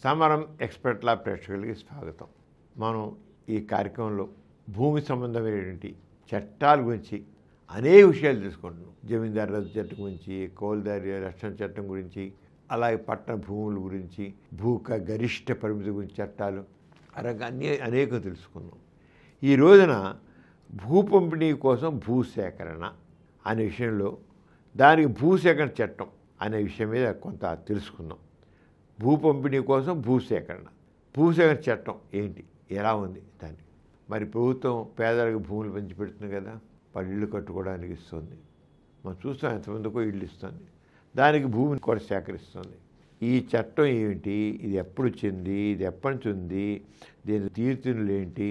సమరం ఎక్స్పర్ట్ లా ప్రేక్షకులకి స్వాగతం. మనం ఈ కార్యక్రమంలో భూమి సంబంధమైనటువంటి చట్టాల గురించి అనేక విషయాలు తెలుసుకుంటున్నాం. జమీందారు రద్దు చట్టం గురించి, కౌలుదారి రక్షణ చట్టం గురించి, అలాగే పట్టణ భూముల గురించి, గరిష్ట పరిమితి గురించి చట్టాలు అనేకం తెలుసుకున్నాం. ఈ రోజున భూ పంపిణీ కోసం భూసేకరణ అనే విషయంలో దానికి భూసేకరణ చట్టం అనే విషయం మీద కొంత తెలుసుకుందాం. భూ పంపిణీ కోసం భూసేకరణ చట్టం ఏంటి, ఎలా ఉంది దాన్ని? మరి ప్రభుత్వం పేదలకు భూములు పంచిపెడుతుంది కదా, వాళ్ళు ఇళ్ళు కట్టుకోవడానికి ఇస్తుంది. మనం చూస్తాం ఎంతమందికో ఇళ్ళు ఇస్తుంది, దానికి భూమిని కూడా సేకరిస్తుంది. ఈ చట్టం ఏమిటి, ఇది ఎప్పుడు వచ్చింది, ఇది ఎప్పటి నుంచి ఉంది, దీని తీర్చులు ఏంటి,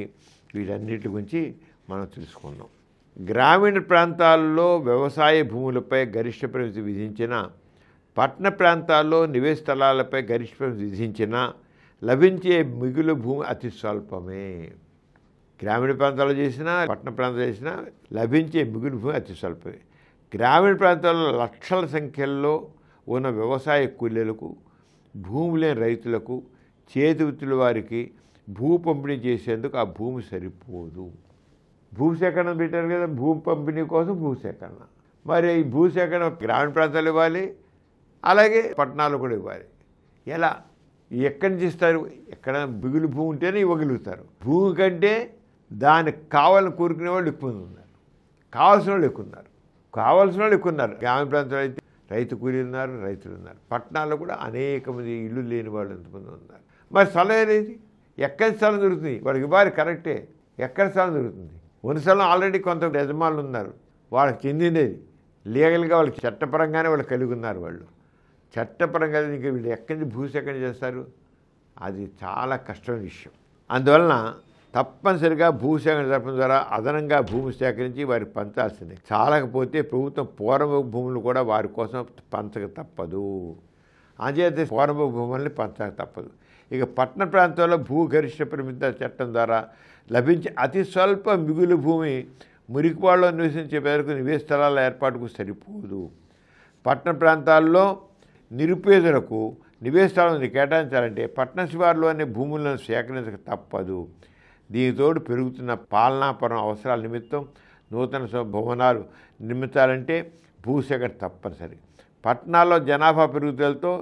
వీటన్నిటి గురించి మనం తెలుసుకుందాం. గ్రామీణ ప్రాంతాల్లో వ్యవసాయ భూములపై గరిష్ట పరిమితి విధించిన, పట్టణ ప్రాంతాల్లో నివేశ స్థలాలపై గరిష్ట పరిమితి విధించిన లభించే మిగులు భూమి అతి స్వల్పమే. గ్రామీణ ప్రాంతాల్లో చేసినా పట్టణ ప్రాంతాలు చేసినా లభించే మిగులు భూమి అతి స్వల్పమే. గ్రామీణ ప్రాంతాల్లో లక్షల సంఖ్యలో ఉన్న వ్యవసాయ కూలీలకు, భూమి లేని రైతులకు, చేతి వృత్తుల వారికి భూ పంపిణీ చేసేందుకు ఆ భూమి సరిపోదు. భూసేకరణ పెట్టారు కదా, భూ పంపిణీ కోసం భూసేకరణ. మరి ఈ భూసేకరణ గ్రామీణ ప్రాంతాలు ఇవ్వాలి, అలాగే పట్టణాలు కూడా ఇవ్వాలి. ఎలా, ఎక్కడి నుంచి ఇస్తారు? ఎక్కడ మిగులు భూమి ఉంటేనే ఇవ్వగలుగుతారు. భూమి కంటే దానికి కావాలని కోరుకునే వాళ్ళు ఎక్కువ ఉన్నారు, కావాల్సిన వాళ్ళు ఎక్కువ ఉన్నారు. గ్రామీణ ప్రాంతాలు అయితే రైతు కూలీలు ఉన్నారు, రైతులు ఉన్నారు. పట్టణాల్లో కూడా అనేక మంది ఇల్లు లేని వాళ్ళు ఎంతమంది ఉన్నారు. మరి స్థలం అనేది ఎక్కడి స్థలం దొరుకుతుంది? వాళ్ళకి ఇవ్వాలి కరెక్టే, ఎక్కడ స్థలం దొరుకుతుంది? ఉన్న స్థలం ఆల్రెడీ కొంత యజమానులు ఉన్నారు, వాళ్ళకి చెందినది లీగల్గా, వాళ్ళకి చట్టపరంగానే వాళ్ళు కలిగి ఉన్నారు. వాళ్ళు చట్టపరంగా ఇంకా వీళ్ళు ఎక్కడి నుంచి భూసేకరణ చేస్తారు? అది చాలా కష్టమైన విషయం. అందువలన తప్పనిసరిగా భూసేకరణ జరపడం ద్వారా అదనంగా భూమి సేకరించి వారికి పంచాల్సిందే. చాలకపోతే ప్రభుత్వం పూర్వ భూములు కూడా వారి కోసం పంచక తప్పదు. అంచేత పూర్వ భూముల్ని పంచక తప్పదు. ఇక పట్టణ ప్రాంతాల్లో గరిష్ట పరిమిత చట్టం ద్వారా లభించే అతి స్వల్ప మిగులు భూమి మురికివాడలో నివసించే పేదలకు నివేశ స్థలాల ఏర్పాటుకు సరిపోదు. పట్టణ ప్రాంతాల్లో నిరుపేదలకు నివేశ స్థలాన్ని కేటాయించాలంటే పట్టణ శివారులోని భూములను సేకరించక తప్పదు. దీనితోడు పెరుగుతున్న పాలనాపరం అవసరాల నిమిత్తం నూతన భవనాలు నిర్మించాలంటే భూసేకరణ తప్పనిసరి. పట్టణాల్లో జనాభా పెరుగుదలతో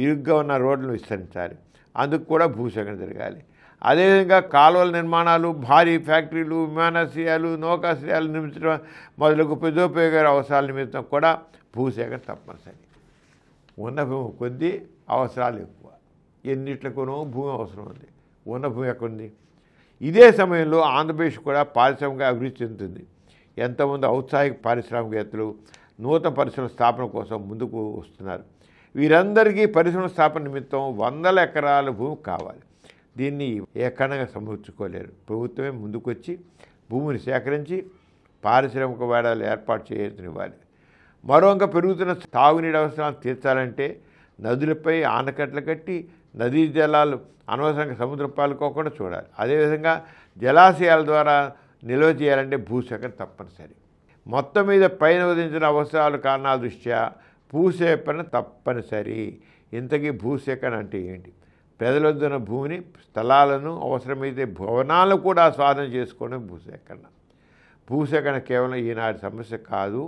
ఇరుగ్గా ఉన్న రోడ్లను విస్తరించాలి, అందుకు కూడా భూసేకరణ జరగాలి. అదేవిధంగా కాలువల నిర్మాణాలు, భారీ ఫ్యాక్టరీలు, విమానాశ్రయాలు, నౌకాశ్రయాలు నిర్మించడం మొదలగు పెద్దోపయోగ అవసరాల నిమిత్తం కూడా భూసేకరణ తప్పనిసరి. ఉన్న భూమి కొద్దీ అవసరాలు ఎక్కువ, ఎన్నిట్లకునో భూమి అవసరం ఉంది. ఉన్న భూమి ఎక్కడుంది? ఇదే సమయంలో ఆంధ్రప్రదేశ్ కూడా పారిశ్రామిక అభివృద్ధి చెందుతుంది. ఎంతోమంది ఔత్సాహిక పారిశ్రామికవేత్తలు నూతన పరిశ్రమల స్థాపన కోసం ముందుకు వస్తున్నారు. వీరందరికీ పరిశ్రమల స్థాపన నిమిత్తం వందల ఎకరాల భూమి కావాలి. దీన్ని ఏకణంగా సమకూర్చుకోలేరు. ప్రభుత్వమే ముందుకొచ్చి భూమిని సేకరించి పారిశ్రామిక వాడాలు ఏర్పాటు చేయనివ్వాలి. మరోంక పెరుగుతున్న తాగునీటి అవసరాలను తీర్చాలంటే నదులపై ఆనకట్టలు కట్టి నదీ జలాలు అనవసరంగా సముద్రం పాలుకోకుండా చూడాలి. అదేవిధంగా జలాశయాల ద్వారా నిల్వ చేయాలంటే భూసేకరణ తప్పనిసరి. మొత్తం మీద పైన ఉదయించిన అవసరాలు కారణాల దృష్ట్యా భూసేకరణ తప్పనిసరి. ఇంతకీ భూసేకరణ అంటే ఏంటి? ప్రజల వద్ద భూమిని, స్థలాలను, అవసరమైతే భవనాలను కూడా స్వాధీనం చేసుకోవడం భూసేకరణ కేవలం ఈనాటి సమస్య కాదు,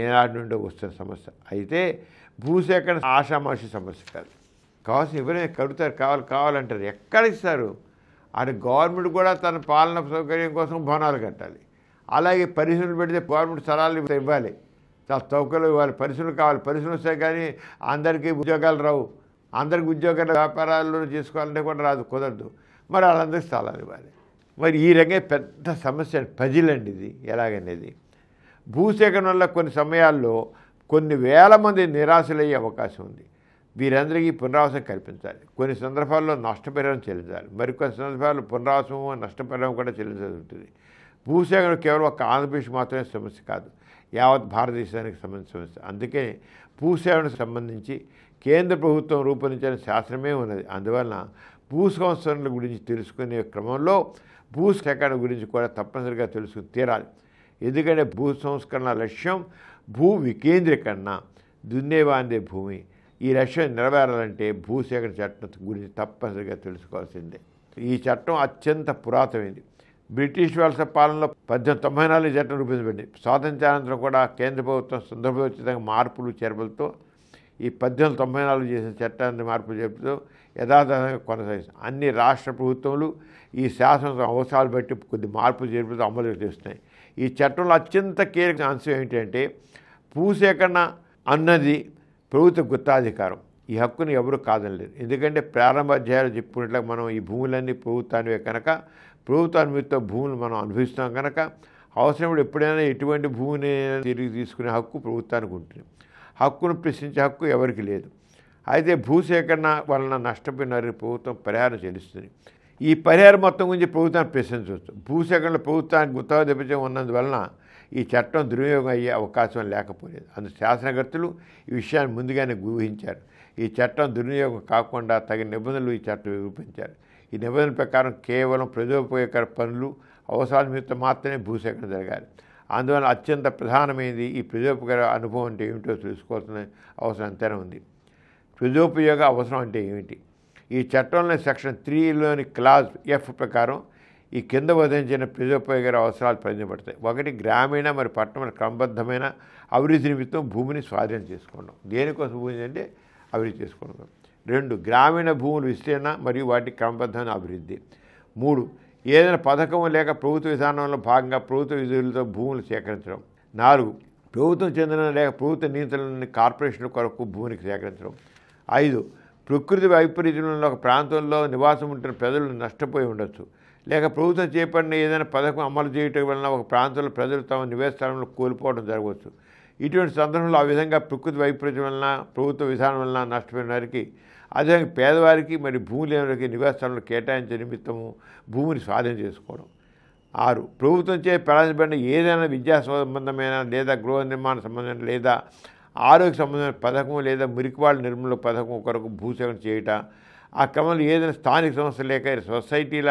ఏనాటి నుండి వస్తున్న సమస్య. అయితే భూసేకరణ ఆషామాషి సమస్య కాదు. కావాల్సిన ఎవరైనా కడుగుతారు, కావాలంటారు. ఎక్కడ ఇస్తారు? అది గవర్నమెంట్ కూడా తన పాలన సౌకర్యం కోసం భవనాలు కట్టాలి. అలాగే పరిశ్రమలు పెడితే గవర్నమెంట్ స్థలాలు ఇవ్వాలి, చాలా చౌకలు ఇవ్వాలి. పరిశ్రమలు కావాలి, పరిశ్రమలు వస్తాయి, కానీ అందరికీ ఉద్యోగాలు రావు. అందరికి ఉద్యోగాలు వ్యాపారాల్లో చేసుకోవాలంటే కూడా రాదు, కుదరదు. మరి వాళ్ళందరికీ స్థలాలు ఇవ్వాలి. మరి ఈ రకంగా పెద్ద సమస్య పజిలండి ఇది. ఎలాగనేది భూసేకరణ వల్ల కొన్ని సమయాల్లో కొన్ని వేల మంది నిరాశలయ్యే అవకాశం ఉంది. వీరందరికీ పునరావాసం కల్పించాలి. కొన్ని సందర్భాల్లో నష్టపరిహారం చెల్లించాలి, మరికొన్ని సందర్భాల్లో పునరావాసం, నష్టపరిహారం కూడా చెల్లించాల్సి ఉంటుంది. భూసేకరణ కేవలం ఒక ఆంధ్రప్రదేశ్ మాత్రమే సమస్య కాదు, యావత్ భారతదేశానికి సంబంధించిన సమస్య. అందుకే భూసేకరణకు సంబంధించి కేంద్ర ప్రభుత్వం రూపొందించిన శాస్త్రమే ఉన్నది. అందువలన భూ సంస్కరణల గురించి తెలుసుకునే క్రమంలో భూసేకరణ గురించి కూడా తప్పనిసరిగా తెలుసుకుని తీరాలి. ఎందుకంటే భూ సంస్కరణ లక్ష్యం భూ వికేంద్రీకరణ. దున్నేవాందే భూమి, ఈ లక్ష్యం నెరవేరాలంటే భూసేకరణ చట్టం గురించి తప్పనిసరిగా తెలుసుకోవాల్సిందే. ఈ చట్టం అత్యంత పురాతనమైంది. బ్రిటిష్ వలస పాలనలో 1894 చట్టం రూపొందించబడింది. స్వాతంత్ర్యానంతరం కూడా కేంద్ర ప్రభుత్వం సందర్భోచితంగా మార్పులు చేర్పులతో ఈ 1894 చేసిన చట్టాన్ని మార్పులు చేర్పులతో యథాతథంగా కొనసాగిస్తుంది. అన్ని రాష్ట్ర ప్రభుత్వాలు ఈ శాసన అవసరాలు బట్టి కొద్ది మార్పులు చేర్పులతో అమలు చేస్తున్నాయి. ఈ చట్టంలో అత్యంత కీలక అంశం ఏంటంటే భూసేకరణ అన్నది ప్రభుత్వ గుత్తాధికారం. ఈ హక్కుని ఎవరు కాదనలేరు. ఎందుకంటే ప్రారంభ అధ్యాయాలు చెప్పుకున్నట్లుగా మనం ఈ భూములన్నీ ప్రభుత్వానివే కనుక ప్రభుత్వ అనుమతితో భూములు మనం అనుభవిస్తున్నాం కనుక అవసరమైనప్పుడు ఎప్పుడైనా ఎటువంటి భూమిని తిరిగి తీసుకునే హక్కు ప్రభుత్వానికి ఉంటుంది. హక్కును ప్రశ్నించే హక్కు ఎవరికి లేదు. అయితే భూసేకరణ వలన నష్టపోయిన వారికి ప్రభుత్వం పరిహారం చెల్లిస్తుంది. ఈ పరిహారం మొత్తం గురించి ప్రభుత్వాన్ని ప్రశ్నించవచ్చు. భూసేకరణలో ప్రభుత్వానికి గుత్తాధిపత్యం ఉన్నందువలన ఈ చట్టం దుర్వినియోగం అయ్యే అవకాశం లేకపోలేదు. అందుకు శాసనకర్తలు ఈ విషయాన్ని ముందుగానే ఊహించారు. ఈ చట్టం దుర్వినియోగం కాకుండా తగిన నిబంధనలు ఈ చట్టం రూపొందించారు. ఈ నిబంధనల ప్రకారం కేవలం ప్రజోపయోగకర పనులు అవసరాల నిమిత్తం మాత్రమే భూసేకరణ జరగాలి. అందువల్ల అత్యంత ప్రధానమైనది ఈ ప్రజోపయోగ అనుభవం అంటే ఏమిటో తెలుసుకోవాల్సిన అవసరం ఎంతైనా ఉంది. ప్రజోపయోగ అవసరం అంటే ఏమిటి? ఈ చట్టంలోని సెక్షన్ 3లోని క్లాజ్ F ప్రకారం ఈ కింద ఉదయించిన ప్రజోపయోగ అవసరాలు పరిగణించబడతాయి. 1 గ్రామీణ మరియు పట్టణ క్రమబద్ధమైన అభివృద్ధి నిమిత్తం భూమిని స్వాధీనం చేసుకోవడం. దేనికోసం భూమి అంటే అభివృద్ధి చేసుకోవడం. 2 గ్రామీణ భూముల విస్తీర్ణ మరియు వాటి క్రమబద్ధమైన అభివృద్ధి. 3 ఏదైనా పథకం లేక ప్రభుత్వ విధానంలో భాగంగా ప్రభుత్వ విధులతో భూములు సేకరించడం. 4 ప్రభుత్వం చెందిన లేక ప్రభుత్వ నియంత్రణలోని కార్పొరేషన్ల కొరకు భూమిని సేకరించడం. 5 ప్రకృతి వైపరీత్యంలో ఒక ప్రాంతంలో నివాసం ఉంటున్న ప్రజలు నష్టపోయి ఉండొచ్చు, లేక ప్రభుత్వం చేపట్టిన ఏదైనా పథకం అమలు చేయటం వలన ఒక ప్రాంతంలో ప్రజలు తమ నివాస స్థలంలో కోల్పోవడం జరగవచ్చు. ఇటువంటి సందర్భంలో ఆ విధంగా ప్రకృతి వైపరీత్యం వలన ప్రభుత్వ విధానం వలన నష్టపోయిన వారికి అదేవిధంగా పేదవారికి మరియు భూమి లేని నివాస స్థలంలో కేటాయించే నిమిత్తము భూమిని స్వాధీనం చేసుకోవడం. 6 ప్రభుత్వంచే ప్రారంభించబడిన ఏదైనా విద్యా సంబంధమైన లేదా గృహ నిర్మాణ సంబంధమైన లేదా ఆరోగ్య సంబంధమైన పథకం లేదా మురికివాళ్ళ నిర్మూలన పథకం కొరకు భూసేకరణ చేయట. ఆ క్రమంలో ఏదైనా స్థానిక సంస్థ లేక సొసైటీల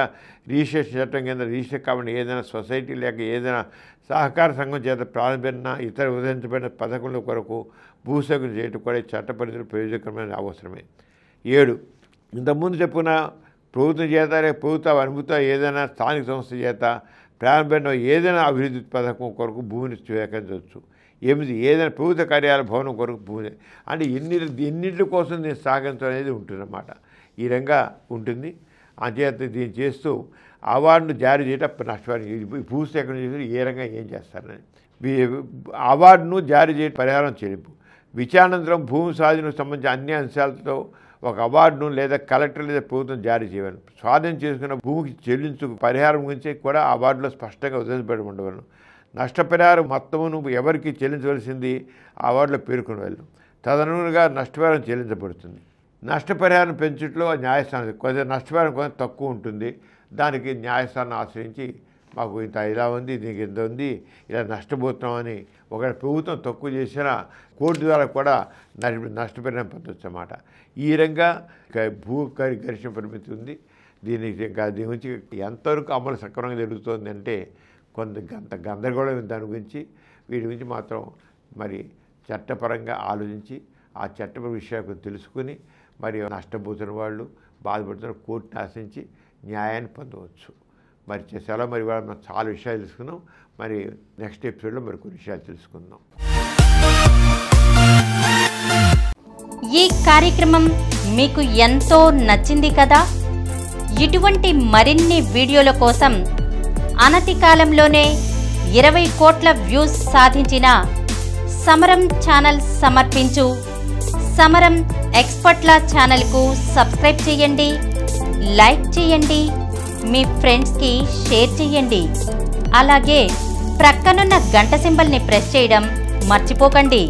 రిజిస్ట్రేషన్ చట్టం కింద రిజిస్టర్ కాబట్టి ఏదైనా సొసైటీ లేక ఏదైనా సహకార సంఘం చేత ప్రారంభించిన ఇతర ఉదయించబడిన పథకంల కొరకు భూసేకరణ చేయటం కూడా చట్ట పరిధిలో ప్రయోజనకరమైన అవసరమే. 7 ఇంతకుముందు చెప్పుకున్న ప్రభుత్వం చేత లేక ప్రభుత్వ అనుమతితో ఏదైనా స్థానిక సంస్థ చేత ప్రారంభమైన ఏదైనా అభివృద్ధి పథకం కొరకు భూమిని స్వీకరించవచ్చు. 8 ఏదైనా ప్రభుత్వ కార్యాలయ భవనం కొరకు భూమి అంటే ఎన్నింటి కోసం నేను సాగించడం అనేది ఉంటుందన్నమాట. ఈ రంగా ఉంటుంది. అంచేత దీన్ని చేస్తూ అవార్డును జారీ చేయటం నష్టపరి భూసేకరణ చేసి ఏ రంగా ఏం చేస్తారని అవార్డును జారీ చేయడం పరిహారం చెల్లింపు. విచారణానంతరం భూమి స్వాధీనం సంబంధించిన అన్ని అంశాలతో ఒక అవార్డును లేదా కలెక్టర్ లేదా ప్రభుత్వం జారీ చేయాలి. స్వాధీనం చేసుకున్న భూమికి చెల్లించు పరిహారం గురించి కూడా అవార్డులో స్పష్టంగా ఉదయించబడి ఉండవలను. నష్టపరిహారం మొత్తమును ఎవరికి చెల్లించవలసింది అవార్డులో పేర్కొని వెళ్ళు. తదనుగుణంగా నష్టపరిహారం చెల్లించబడుతుంది. నష్టపరిహారం పెంచుట్లో న్యాయస్థానం కొంత నష్టపరిహారం కొంత తక్కువ ఉంటుంది. దానికి న్యాయస్థానం ఆశ్రయించి మాకు ఇంత ఇలా ఉంది, దీనికి ఇంత ఉంది, ఇలా నష్టపోతున్నామని ఒకవేళ ప్రభుత్వం తక్కువ చేసినా కోర్టు ద్వారా కూడా నష్టపరిహారం పొందవచ్చు అన్నమాట. ఈ రంగా గరిష్ట పరిమితి ఉంది. దీని గురించి ఎంతవరకు అమలు సక్రమంగా జరుగుతుంది అంటే కొంత గందరగోళం దాని గురించి. వీటి గురించి మాత్రం మరి చట్టపరంగా ఆలోచించి ఆ చట్టపర విషయాలు తెలుసుకుని మరి నష్టపోతున్న వాళ్ళు బాధపడుతున్న కోర్టుని ఆశ్రయించి న్యాయాన్ని పొందవచ్చు. మరి సెలవు మరి వాళ్ళు మనం చాలా విషయాలు తెలుసుకున్నాం. మరి నెక్స్ట్ ఎపిసోడ్లో మరి కొన్ని విషయాలు తెలుసుకుందాం. ఈ కార్యక్రమం మీకు ఎంతో నచ్చింది కదా. ఇటువంటి మరిన్ని వీడియోల కోసం అనతి కాలంలోనే 20 కోట్ల వ్యూస్ సాధించిన సమరం ఛానల్ సమర్పించు సమరం ఎక్స్పర్ట్ల ఛానల్కు సబ్స్క్రైబ్ చేయండి, లైక్ చేయండి, మీ ఫ్రెండ్స్కి షేర్ చేయండి. అలాగే ప్రక్కనున్న గంట సింబల్ని ప్రెస్ చేయడం మర్చిపోకండి.